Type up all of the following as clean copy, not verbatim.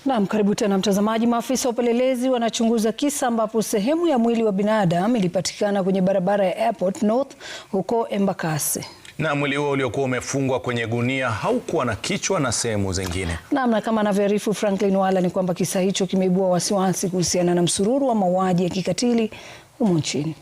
Naam, karibu tena mtazamaji. Maafisa wa upelelezi wanachunguza kisa ambapo sehemu ya mwili wa binadamu ilipatikana kwenye barabara ya Airport North huko Embakasi. Na mwili huo uliokuwa umefungwa kwenye gunia haukuwa na kichwa na sehemu zingine. Naam, na kama anavyoarifu Franklin Wala ni kwamba kisa hicho kimeibua wasiwasi kuhusiana na msururu wa mauaji ya kikatili humu nchini.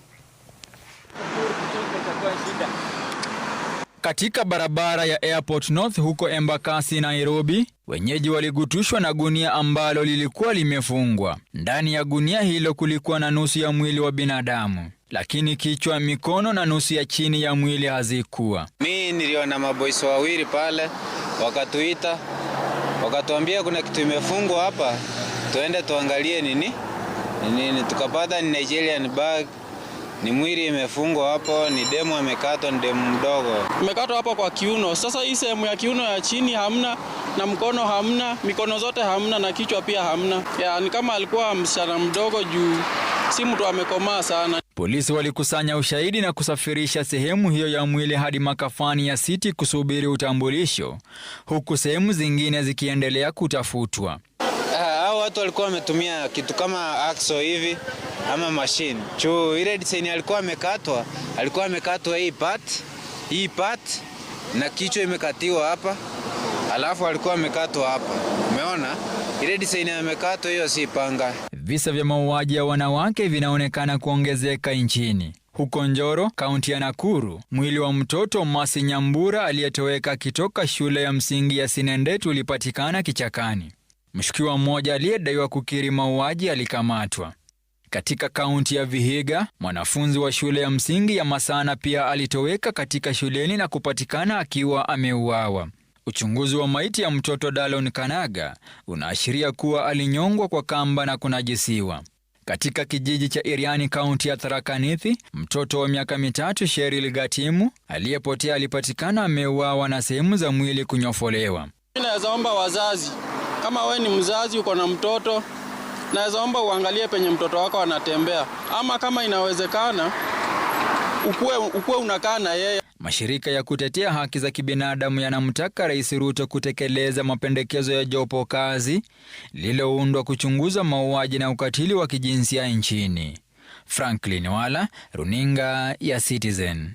Katika barabara ya Airport North huko Embakasi, Nairobi, wenyeji waligutushwa na gunia ambalo lilikuwa limefungwa. Ndani ya gunia hilo kulikuwa na nusu ya mwili wa binadamu, lakini kichwa, mikono na nusu ya chini ya mwili hazikuwa. Mimi niliona maboys wawili pale, wakatuita, wakatuambia kuna kitu imefungwa hapa, tuende tuangalie nini. Tukapata ni Nigerian bag. Ni mwili imefungwa hapo, ni demu amekatwa, ni demu mdogo. Imekatwa hapo kwa kiuno. Sasa hii sehemu ya kiuno ya chini hamna, na mkono hamna, mikono zote hamna, na kichwa pia hamna. Ni kama alikuwa msichana mdogo juu si mtu amekomaa sana. Polisi walikusanya ushahidi na kusafirisha sehemu hiyo ya mwili hadi makafani ya City kusubiri utambulisho, huku sehemu zingine zikiendelea kutafutwa. Hao watu walikuwa wametumia kitu kama axo hivi ama machine. Ile design alikuwa amekatwa hii part na kichwa imekatiwa hapa. Alafu alikuwa amekatwa hapa. Umeona? Ile design amekatwa hiyo si panga. Visa vya mauaji ya wanawake vinaonekana kuongezeka nchini. Huko Njoro, kaunti ya Nakuru, mwili wa mtoto Mercy Nyambura aliyetoweka akitoka shule ya msingi ya Sinendet ulipatikana kichakani. Mshukiwa mmoja aliyedaiwa kukiri mauaji alikamatwa. Katika kaunti ya Vihiga, mwanafunzi wa shule ya msingi ya Masana pia alitoweka katika shuleni na kupatikana akiwa ameuawa. Uchunguzi wa maiti ya mtoto Dalon Kanaga unaashiria kuwa alinyongwa kwa kamba na kunajisiwa. Katika kijiji cha Iriani, kaunti ya Tharaka Nithi, mtoto wa miaka 3 Cheryl Gatimu aliyepotea alipatikana ameuawa na sehemu za mwili kunyofolewa. Naweza omba wazazi, kama we ni mzazi uko na mtoto, naweza omba uangalie penye mtoto wako anatembea, ama kama inawezekana ukue unakaa na yeye. Mashirika ya kutetea haki za kibinadamu yanamtaka Rais Ruto kutekeleza mapendekezo ya jopo kazi lililoundwa kuchunguza mauaji na ukatili wa kijinsia nchini. Franklin Wala, Runinga ya Citizen.